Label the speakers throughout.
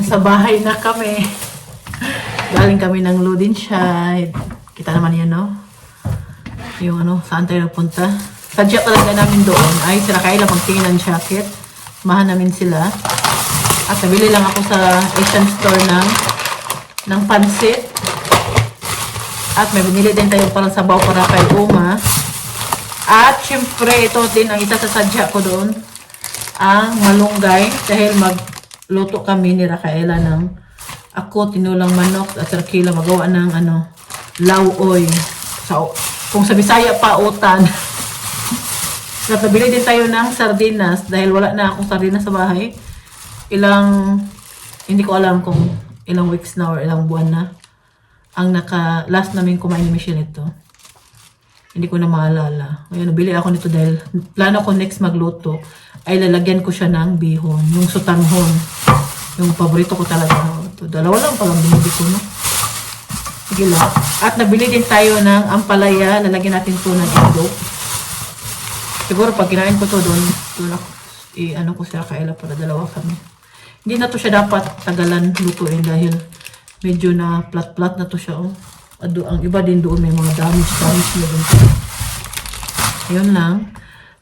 Speaker 1: Nasa bahay na kami. Galing kami ng Lodenshire. Kita naman yan, no? Yung ano, saan tayo nagpunta. Sadya talaga namin doon ay sila Kayla magtingin ng jacket. Samahan namin sila. At nabili lang ako sa Asian store ng pansit. At may binili din tayo parang sabaw para kay Uma. At syempre, ito din ang isa sa sadya ko doon. Ang malunggay. Dahil magluto kami ni Rafaela ng ako, tinulang manok at Rakila magawa ng ano, lauoy. So, kung sa Bisaya pa, utan. At nabili din tayo ng sardinas dahil wala na akong sardinas sa bahay. Hindi ko alam kung ilang weeks na or ilang buwan na ang last namin kumain ni Michelle ito. Hindi ko na maalala. Ngayon, nabili ako nito dahil plano ko next magluto ay lalagyan ko siya ng bihon. Yung sutanghon. Yung paborito ko talaga. Ito, dalawa lang palang binili ko, no? Sige lang. At nabili din tayo ng ampalaya. Lalagyan natin ito ng itlog. Siguro pag kinain ko ito doon ako, ano ko siya Kaela para dalawa kami. Hindi na to siya dapat tagalan lutuin dahil medyo na plat-plat na to siya, oh. Ang iba din doon may mga damage na doon.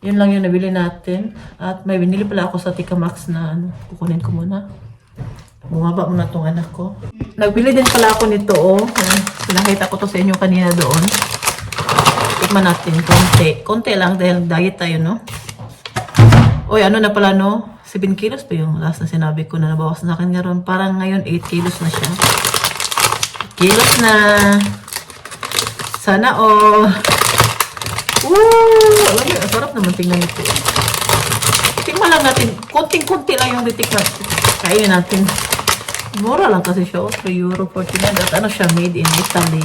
Speaker 1: Yun lang yung nabili natin. At may binili pala ako sa Tika Max na ano, kukunin ko muna. Bumaba muna tong anak ko. Nagbili din pala ako nito, oh. Pinakita ko to sa inyo kanina doon. Tikman natin, konti lang dahil diet tayo, no? Oy, ano na pala, no? 7 kilos pa yung last na sinabi ko na nabawas na akin ngayon. Parang ngayon 8 kilos na siya. 8 kilos na. Sana all. Woo! Alam mo, sarap naman tingnan ito. Tingnan lang natin. Konting-konti lang yung titikman. Kainin natin. Mura lang kasi siya. 3 euro 49. At ano siya, made in Italy.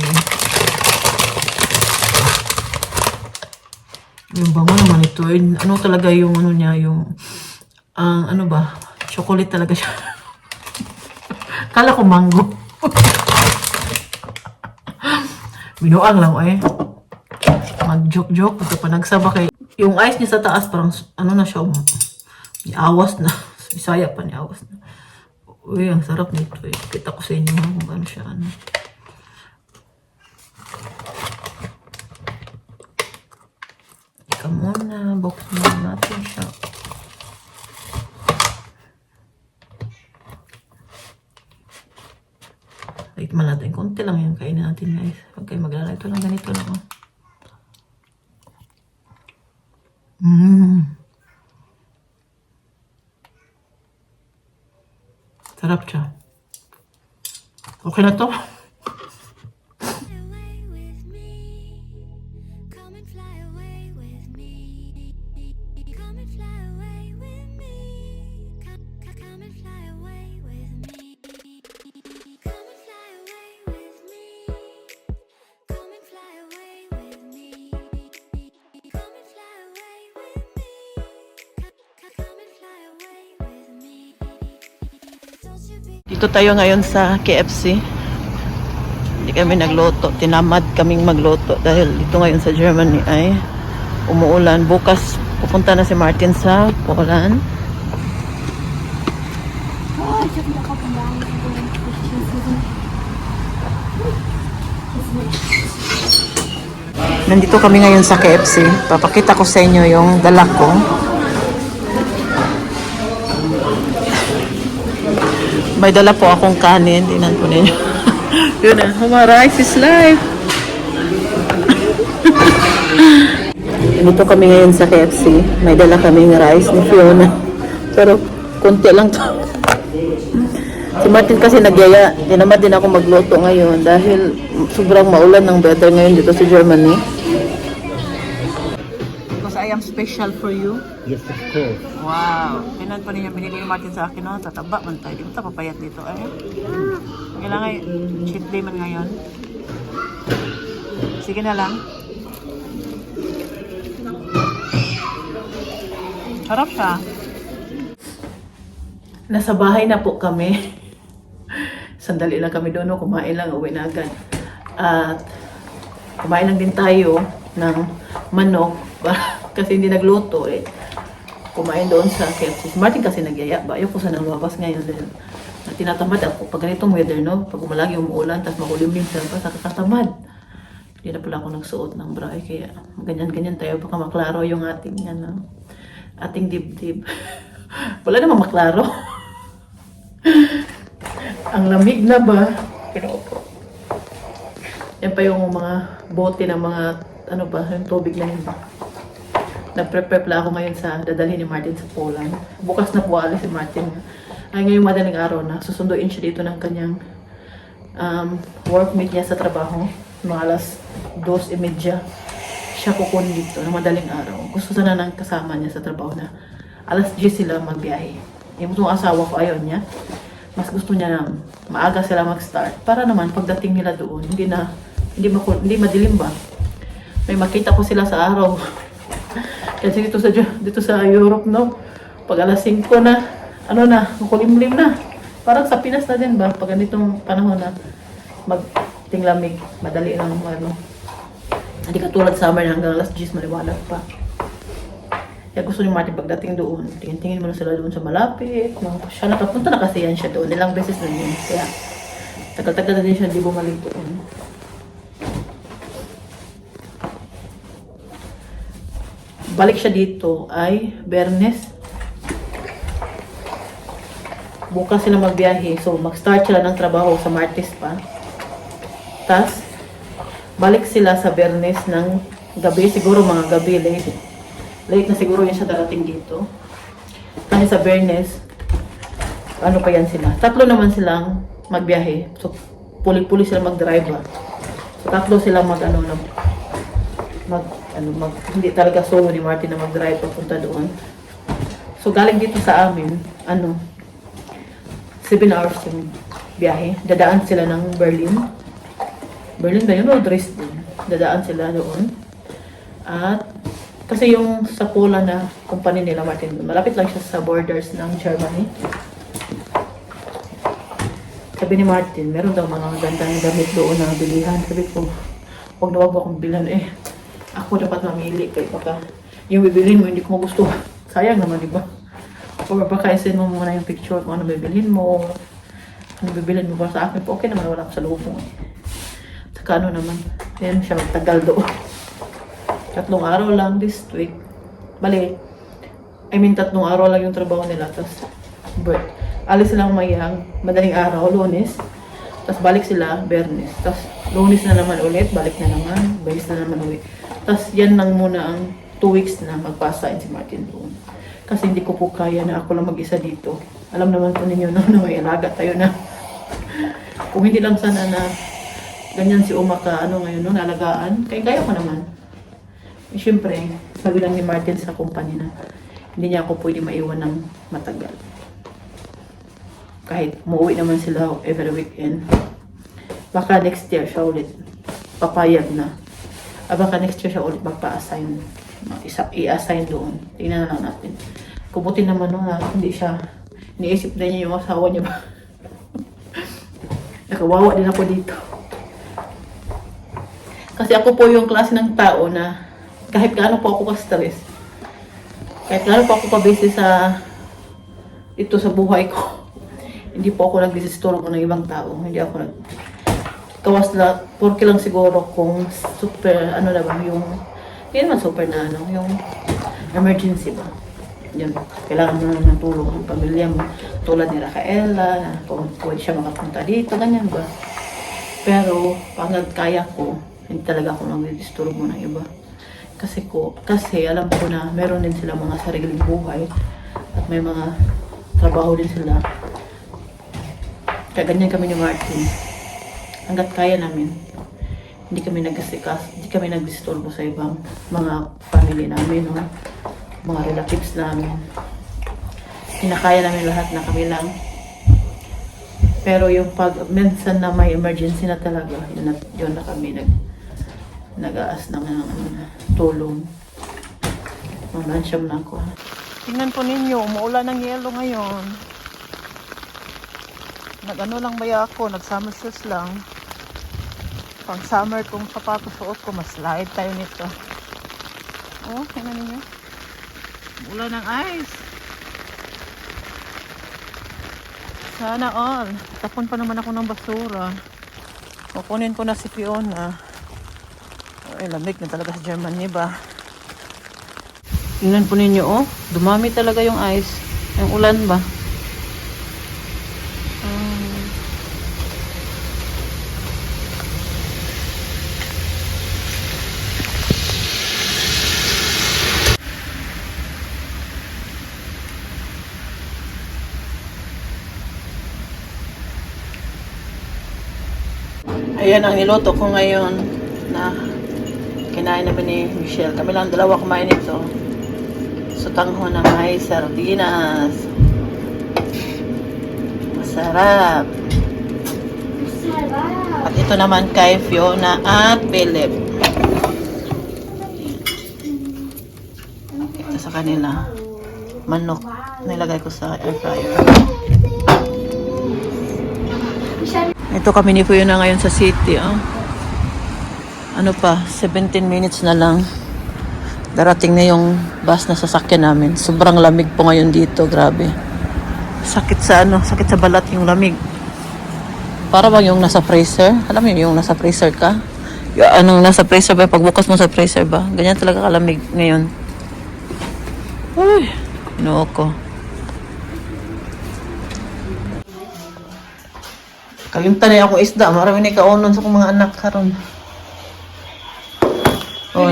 Speaker 1: Yung bango naman ito. Ano talaga yung ano niya, yung ano ba? Chocolate talaga siya. Kala ko mango. Binuang lang, eh. Mag-joke-joke. Ito pa nagsaba kay... Yung ice niya sa taas, parang ano na siya. Niawas na. Bisaya pa niawas na. Uy, ang sarap nito, eh. Kita ko sa inyo kung ano siya. Ano. Ika muna. Box muna natin siya. Tikman natin. Konti lang yung kainin natin, guys. Pag kayo maglalay, ito lang ganito lang. Oh. Sarap siya. Okay na to. Dito tayo ngayon sa KFC. Hindi kami nagluto. Tinamad kaming magluto dahil dito ngayon sa Germany ay umuulan. Bukas pupunta na si Martin sa Poland. Nandito kami ngayon sa KFC. Papakita ko sa inyo yung dala ko. May dala po akong kanin. Tingnan po ninyo. Yun na. Huma rice is life. Dito kami ngayon sa KFC. May dala kaming rice ni Fiona. Pero konti lang to. Si Martin kasi nagyaya. Tinamad din ako magluto ngayon dahil sobrang maulan ng weather ngayon dito sa Germany. Because I am special for you.
Speaker 2: Yes, of course.
Speaker 1: Wow. Kailan pa niya binili ni Martin sa akin, no? Tataba man tayo. Di ba papayat dito, eh? Kailangan cheat day man ngayon. Sige na lang. Harap siya. Nasa bahay na po kami. Sandali lang kami doon, no? Kumain lang, uwi na agad. At kumain lang din tayo ng manok. Kasi hindi nagluto, eh. Kumain doon sa KFC. Martin kasi nagyaya ba? Ayoko sa nang lumabas ngayon dahil Tinatamad ako pag ganitong weather, no? Pag umalagi umuulan, tapos makulimlim sa labas, nakakatamad. Hindi na pala ako nagsuot ng bra, kaya ganyan-ganyan tayo, baka maklaro yung ating, ating dibdib. Wala namang maklaro. Ang lamig na ba? Pinaupo. Yan pa yung mga bote ng mga, ano ba, yung tubig na yun ba? Nag-prepare pala ako ngayon sa dadalhin ni Martin sa Poland. Bukas na po alis si Martin. Ay ngayong madaling araw na, susunduin siya dito ng kanyang workmate niya sa trabaho. Mga alas 2:30 siya kukunin dito ng madaling araw. Gusto sana ng kasama niya sa trabaho na alas 10 sila magbiyahe. Yung asawa ko ayaw niya. Mas gusto niya na maaga sila mag-start. Para naman pagdating nila doon, hindi madilim ba? May makita ko sila sa araw. Kasi dito sa Europe, no? Pag alas 5 na, ano na, makulimlim na. Parang sa Pinas na din ba? Pag ganitong panahon na magtinglamig, madali lang, ano. Hindi katulad summer na hanggang alas 10, maliwanag pa. Kaya gusto ni Martin pagdating doon, tingin-tingin mo na sila doon sa malapit. Siya nakapunta na kasi yan siya doon. Ilang beses na yun. Kaya tagal-tagal na din siya, di bumalik doon. Balik siya dito ay Bernes. Bukas sila magbiyahe. So, mag-start sila ng trabaho sa Martes pa. Tas, balik sila sa Bernes ng gabi. Siguro mga gabi, late. Late na siguro yun siya darating dito. Kasi sa Bernes, ano pa yan sila? 3 naman silang magbiyahe. So, puli-puli sila mag-drive ba. So, 3 silang hindi talaga solo ni Martin na mag-drive papunta doon. So, galing dito sa amin, 7 hours yung biyahe. Dadaan sila ng Berlin. Berlin ba yun o Dresden? Dadaan sila doon. At, kasi yung sa Poland na company nila, Martin, malapit lang siya sa borders ng Germany. Sabi ni Martin, meron daw mga gandang damit doon na bilihan. Sabi ko, huwag na wag akong bilan Ako dapat mamili kay baka yung bibilhin mo hindi ko magustuhan. Sayang naman, di ba? Or baka i-send mo muna yung picture kung ano bibilhin mo. Ano bibilhin mo para sa akin. Okay naman, wala ko sa loob mo. Saka ano naman, yan siya magtagal doon. 3 araw lang this week. Bali, 3 araw lang yung trabaho nila. Tapos, alis silang mayang madaling araw, Lunes. Tapos balik sila, Bernes. Tapos, Lunes na naman ulit, balik na naman, Bayis na naman ulit. Tapos yan lang muna ang 2 weeks na magpasain si Martin doon. Kasi hindi ko po kaya na ako lang mag-isa dito. Alam naman po ninyo na may alaga tayo na. Kung hindi lang sana na ganyan si Uma ka, ngayon, alagaan, kaya ko naman. Siyempre, sabi lang ni Martin sa company na hindi niya ako pwede maiwan ng matagal. Kahit muuwi naman sila every weekend. Baka next year siya ulit papayag na. Baka next year siya ulit magpa-assign. I-assign doon. Tingnan na lang natin. Kubutin naman hindi siya, iniisip na niya yung asawa niya ba. Nakawawa din ako dito. Kasi ako po yung klase ng tao na kahit gaano po ako ka-stress, kahit gaano po ako ka-busy sa buhay ko, hindi po ako nag-disturbo ng ibang tao. Hindi ako kawas na, porque lang siguro kung super, yung, hindi naman super na, yung emergency ba. Yan, kailangan mo na ng tulong ng pamilya mo. Tulad ni Rafaela, na kung pwede siya makapunta dito, ganyan ba. Pero, pag kaya ko, hindi talaga ako nag-disturbo ng iba. Kasi alam ko na meron din sila mga sariling buhay at may mga trabaho din sila. Kaya ganyan kami ni Martin. Hanggat kaya namin, hindi kami nag-disturbo sa ibang mga family namin, mga relatives namin. Kinakaya namin lahat na kami lang. Pero yung pag minsan na may emergency na talaga, yun na kami nag-aas ng tulong. Manansyam na ako. Tingnan po ninyo, umuulan ng yelo ngayon. Nag-ano lang ba ako, nag-summer shoes lang. Pang summer kong sapatos suot ko, mas slide tayo nito. Oh, tingnan ninyo. Umuulan ng ice. Sana all. Tapon pa naman ako ng basura. Kukunin ko na si Fiona. Ay, lamig na talaga sa Germany ba? Tingnan po ninyo, oh. Dumami talaga yung ice. Yung ulan ba? Ayan ang niluto ko ngayon na kinain namin ni Michelle. Kami lang dalawa kumain ito. Sutangho na may sardinas. Masarap. At ito naman kay Fiona at Philip. Ito sa kanila. Manok. Nilagay ko sa air fryer. Ito kami ni Fiona ngayon sa city. Oh. Ano pa? 17 minutes na lang. Darating na yung bus na sasakyan namin. Sobrang lamig po ngayon dito. Grabe. Sakit sa sakit sa balat yung lamig. Para bang yung nasa freezer? Alam mo yung nasa freezer ka? Yung anong nasa freezer ba? Pagbukas mo sa freezer ba? Ganyan talaga kalamig ngayon. Uy, inoo ko. Kalimtan na akong isda. Marami na ikaunon sa akong mga anak karon. Oh,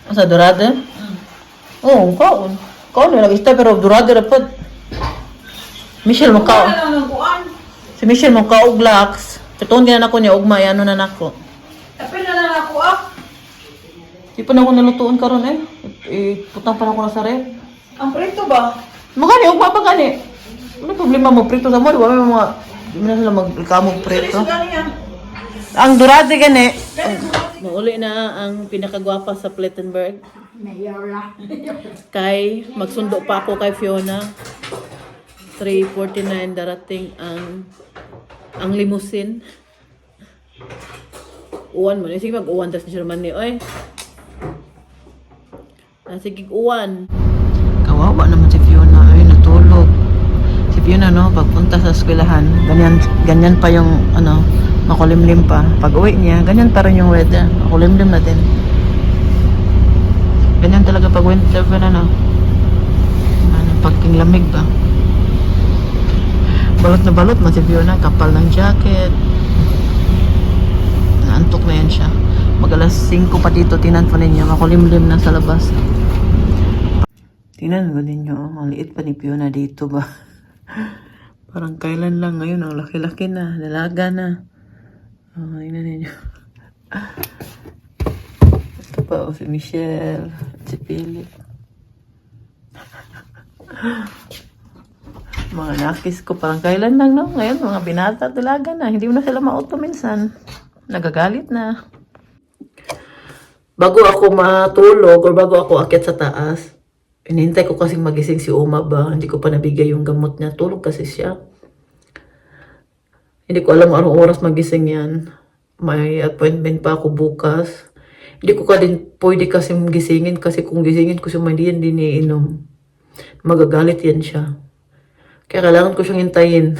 Speaker 1: sa dorade? Oo, kaon. Kaon na nag-isda pero dorade rapod. Michelle mo kaon. Si Michelle mo kaog lax. Katong ginan ako niya ugma ano na nako.
Speaker 2: Tapos na lang ako
Speaker 1: Di pa na ako nalutuon karon putang pa na ako na sa ref.
Speaker 2: Ang prito ba?
Speaker 1: Magani ugma pa gani. Ano problema mo prito sa mo? Di ba may mga di mo na sila magkamog prito. Ang dorade gani. Mauli na ang pinakagwapa sa Plettenberg.
Speaker 2: Mayora.
Speaker 1: Kay magsundo pa ako kay Fiona. 3:49 darating ang limousine. Uwan mo. Sige mag-uwan. Tapos siya naman ni. Oy. Sige uwan. Kawawa naman si Fiona. Ay, natulog. Si Fiona, no, pagpunta sa eskwelahan, ganyan pa yung, makulimlim pa. Pag uwi niya, ganyan pa rin yung weather. Makulimlim na din. Ganyan talaga pag winter pa na, pag lamig ba. Balot na balot man si Fiona, kapal ng jacket. Naantok na yan siya. Mag alas 5 pa dito, tinan pa ninyo. Makulimlim na sa labas. Tinan mo ninyo, maliit pa ni Fiona dito ba. Parang kailan lang ngayon, ang laki-laki na, dalaga na. Tingnan ninyo. Ito pa, si Michelle, si Philip. Mga nakis ko, parang kailan lang, no? Ngayon, mga binata talaga na. Hindi mo na sila mauto minsan. Nagagalit na. Bago ako matulog or bago ako akyat sa taas, inintay ko kasing magising si Uma ba. Hindi ko pa nabigay yung gamot niya. Tulog kasi siya. Hindi ko alam anong oras magising yan. May appointment pa ako bukas. Hindi ko ka din pwede kasi gisingin kasi kung gisingin ko siya hindi yan diniinom. Magagalit yan siya. Kaya kailangan ko siyang hintayin.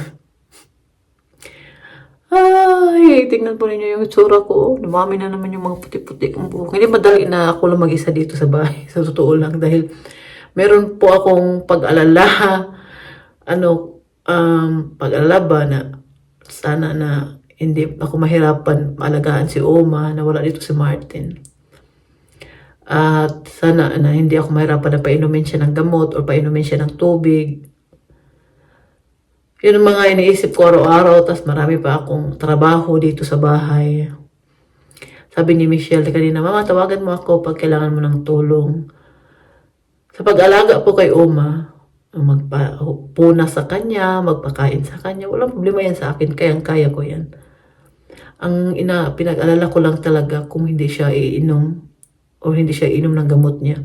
Speaker 1: Ay, tingnan po ninyo yung itsura ko. Dumami na naman yung mga puti-puti kong buhok. Hindi madali na ako lang mag-isa dito sa bahay. Sa totoo lang. Dahil meron po akong pag-alala. Pag-alala ba na sana na hindi ako mahirapan maalagaan si Oma na wala dito si Martin. At sana na hindi ako mahirapan na painumin siya ng gamot o painumin siya ng tubig. Yun ang mga iniisip ko araw-araw, tas marami pa akong trabaho dito sa bahay. Sabi ni Michelle kanina, Mama, tawagan mo ako pag kailangan mo ng tulong. Sa pag-alaga po kay Oma, magpapuna sa kanya, magpakain sa kanya, walang problema yan sa akin, kayang-kaya ko yan. Ang pinag-alala ko lang talaga kung hindi siya iinom o hindi siya iinom ng gamot niya.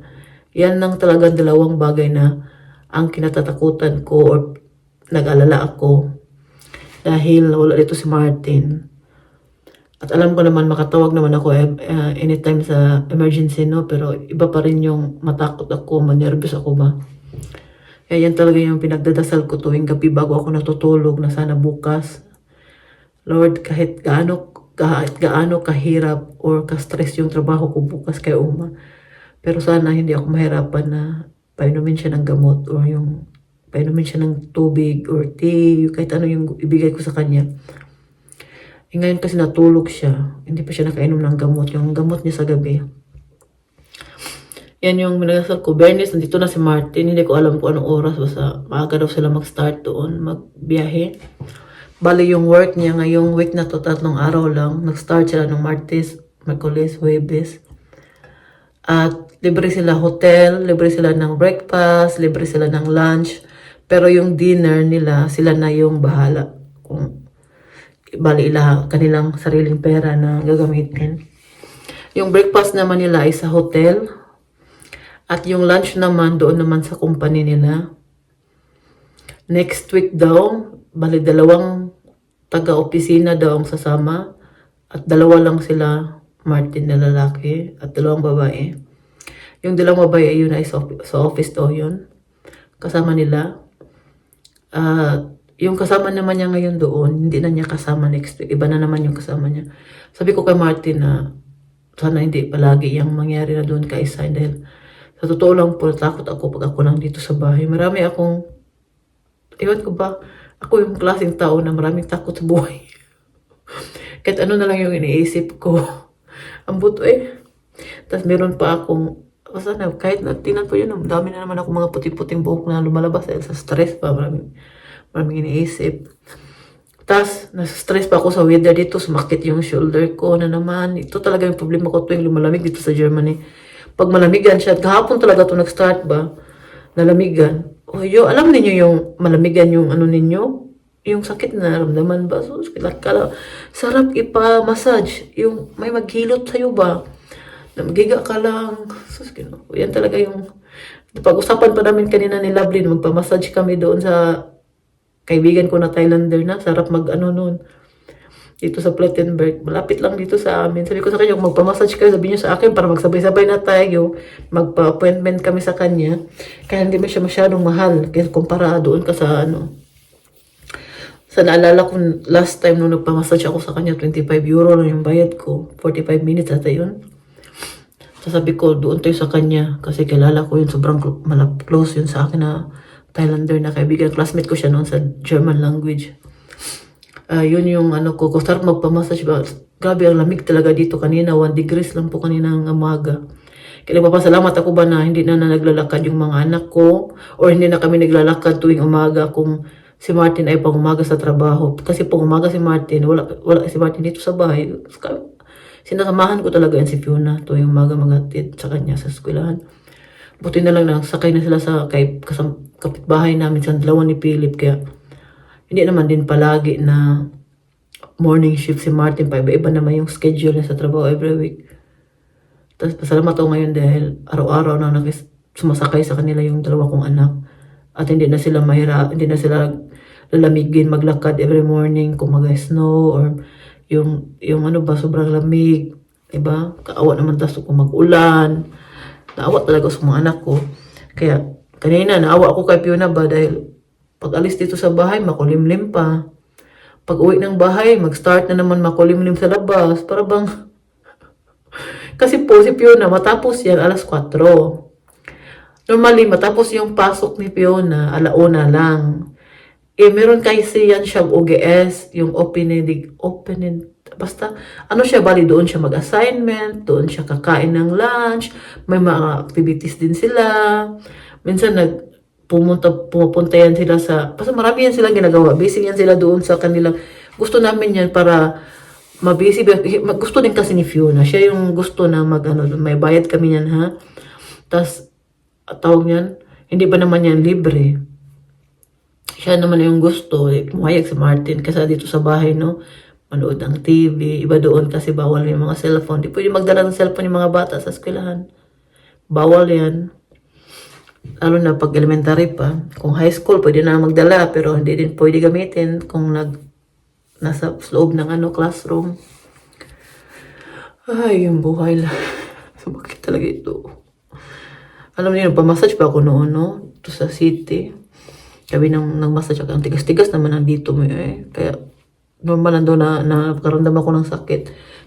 Speaker 1: Yan lang talaga dalawang bagay na ang kinatatakutan ko or nag-alala ako dahil wala dito si Martin. At alam ko naman makatawag naman ako anytime sa emergency, no? Pero iba pa rin yung matakot ako, manervous ako ba. Kaya yan talaga yung pinagdadasal ko tuwing gabi bago ako natutulog na sana bukas. Lord, kahit gaano kahirap or ka-stress yung trabaho ko bukas kay Uma. Pero sana hindi ako mahirapan na painumin siya ng gamot or yung painumin siya ng tubig or tea, kahit ano yung ibigay ko sa kanya. Ngayon kasi natulog siya, hindi pa siya nakainom ng gamot, yung gamot niya sa gabi. Yan yung minasal ko. Bernice, nandito na si Martin. Hindi ko alam kung anong oras. Basta maaga daw sila mag-start doon, magbiyahe. Bali yung work niya ngayong week na to, 3 araw lang. Nag-start sila ng Martes, Merkulis, Huwebes. At libre sila hotel, libre sila ng breakfast, libre sila ng lunch. Pero yung dinner nila, sila na yung bahala. Kung bali kanilang sariling pera na gagamitin. Yung breakfast naman nila ay sa hotel. At yung lunch naman, doon naman sa company nila. Next week daw, bali 2 taga-opisina daw ang sasama. At 2 lang sila, Martin na lalaki, at 2 babae. Yung 2 babae ay yun ay sa office daw yun. Kasama nila. Yung kasama naman niya ngayon doon, hindi na niya kasama next week. Iba na naman yung kasama niya. Sabi ko kay Martin na sana hindi palagi yung mangyari na doon kay Isay dahil sa totoo lang po, takot ako pag ako lang dito sa bahay. Marami akong, ewan ko ba, ako yung klaseng tao na maraming takot sa buhay. Kahit ano na lang yung iniisip ko. Ang buto Tapos meron pa akong, basta na, kahit tingnan po yun, dami na naman ako mga puting-puting buhok na lumalabas dahil sa stress pa, maraming iniisip. Tapos, nasa-stress pa ako sa weather dito, sumakit yung shoulder ko na naman. Ito talaga yung problema ko tuwing lumalamig dito sa Germany. Pag malamigan siya, kahapon talaga ito nag-start ba, nalamigan. Alam niyo yung malamigan yung ano ninyo? Yung sakit na naramdaman ba? So, sarap ipa-massage. Yung may maghilot sa'yo ba? Namagiga ka lang. So, yan talaga yung, pag-usapan pa namin kanina ni Lovely, magpa-massage kami doon sa kaibigan ko na Thailander na, sarap mag-ano noon. Dito sa Plettenberg, malapit lang dito sa amin. Sabi ko sa kanya, magpa-massage kayo, sabihin niyo sa akin para magsabay-sabay na tayo. Magpa-appointment kami sa kanya. Kaya hindi mo siya masyadong mahal. Kaya kumpara doon ka sa ano. Sa naalala ko, last time nung nagpa-massage ako sa kanya, 25 euro lang yung bayad ko. 45 minutes ata yun. Sabi ko, doon tayo sa kanya. Kasi kilala ko yun, sobrang close yun sa akin na Thailander na kaibigan. Classmate ko siya noon sa German language. Yun yung ano ko, start magpamassage ba? Grabe, ang lamig talaga dito kanina. 1 degrees lang po kanina ng umaga. Kaya nagpapasalamat ako ba na hindi na naglalakad yung mga anak ko or hindi na kami naglalakad tuwing umaga kung si Martin ay pang umaga sa trabaho. Kasi pang umaga si Martin, wala si Martin dito sa bahay. Sinasamahan ko talaga yan si Fiona tuwing umaga maghatid sa kanya sa eskwelahan. Buti na lang sakay na sila sa kapitbahay namin sa 2 ni Philip kaya hindi naman din palagi na morning shift si Martin pa. Iba-iba naman yung schedule niya sa trabaho every week. Tapos pasalamat ako ngayon dahil araw-araw na sumasakay sa kanila yung 2 kong anak. At hindi na sila hindi na sila lalamigin maglakad every morning kung mag-snow or yung ano ba, sobrang lamig. Diba? Kaawa naman tayo kung mag-ulan. Naawa talaga sa mga anak ko. Kaya kanina naawa ako kay Fiona ba dahil pag alis dito sa bahay, makulimlim pa. Pag uwi ng bahay, mag-start na naman makulimlim sa labas. Para bang... Kasi po si Fiona, matapos yan, 4:00. Normally, matapos yung pasok ni Fiona, 1:00 lang. Meron kasi yan siyang OGS, yung opening, basta, ano siya, bali doon siya mag-assignment, doon siya kakain ng lunch, may mga activities din sila. Minsan pumupunta yan sila basta marami yan silang ginagawa. Busy yan sila doon sa kanilang, gusto namin yan para mabusy. Gusto din kasi ni Fiona. Siya yung gusto na may bayad kami yan ha. Tapos, tawag niyan, hindi ba naman yan libre? Siya naman yung gusto. Pumayag si Martin kasi dito sa bahay, no? Manood ng TV. Iba doon kasi bawal yung mga cellphone. Di pwede magdala ng cellphone yung mga bata sa eskwelahan. Bawal yan. Lalo na pag elementary pa. Kung high school, pwede na magdala, pero hindi din pwede gamitin kung nasa loob ng classroom. Ay, yung buhay lang. Bakit talaga ito? Alam niyo, nagpa-massage pa ako noon, no? to sa city. Kami nang massage ako. Ang tigas-tigas naman nandito mo eh. Kaya normal nando na nakaramdam ako ng sakit.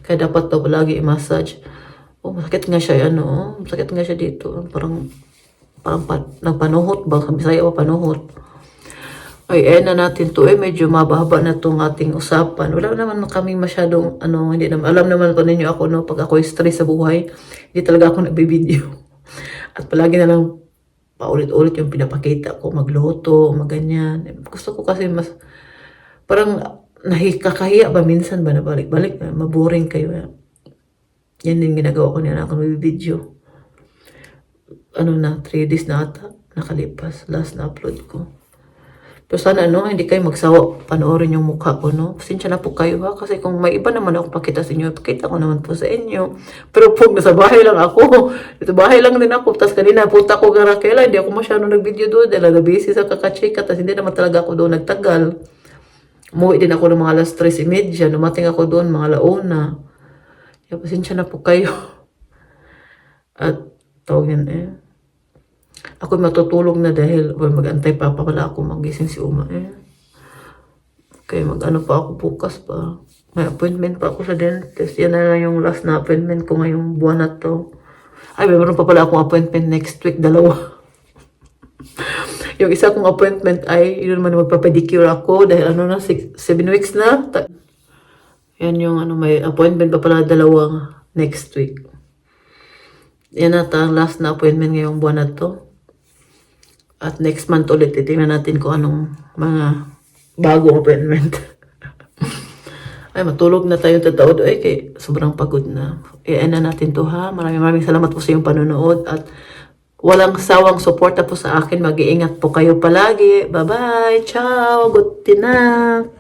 Speaker 1: Kaya dapat daw palagi i-massage. Oh, masakit nga siya, masakit nga siya dito. Parang nagpanuhot ba? Bisaya pa panuhot. Ay, na natin to medyo mababa na tong ating usapan. Wala naman kami masyadong, hindi naman, alam naman po ninyo ako, pag ako stress sa buhay, hindi talaga ako nagbibideo. At palagi na lang, paulit-ulit yung pinapakita ko, magluto, maganyan. Gusto ko kasi mas, parang nakakahiya ba minsan ba na balik-balik, maboring kayo. Yan din ginagawa ko nila ako nagbibideo. 3 days na ata, nakalipas, last na upload ko. Pero sana hindi kayo magsawa panoorin yung mukha ko, Pasensya na po kayo ha, kasi kung may iba naman ako pakita sa inyo, pakita ko naman po sa inyo. Pero pag nasa bahay lang ako, ito bahay lang din ako, tapos kanina punta ko Garakela, hindi ako masyadong nag-video doon, dahil na-busy sa kakachika, tapos hindi naman talaga ako doon nagtagal. Umuwi din ako ng mga alas 3:30, numating ako doon mga launa. Kaya pasensya na po kayo. At tawag yan ako matutulog na dahil mag-antay pa pala ako magising si Uma Kaya pa ako bukas pa. May appointment pa ako sa dentist. Yan na lang yung last na appointment ko ngayong buwan na to. Ay, mayroon pa pala akong appointment next week, 2. Yung isa kong appointment ay, yun naman magpapadicure ako dahil 7 weeks na. Yan yung may appointment pa pala 2 next week. Yan ata ang last na appointment ngayong buwan na to. At next month ulit, titingnan natin kung anong mga bagong appointment. Ay, matulog na tayo tataod. Ay, sobrang pagod na. Na natin to ha. Maraming salamat po sa iyong panonood. At walang sawang suporta po sa akin. Mag-iingat po kayo palagi. Bye-bye. Ciao. Good night.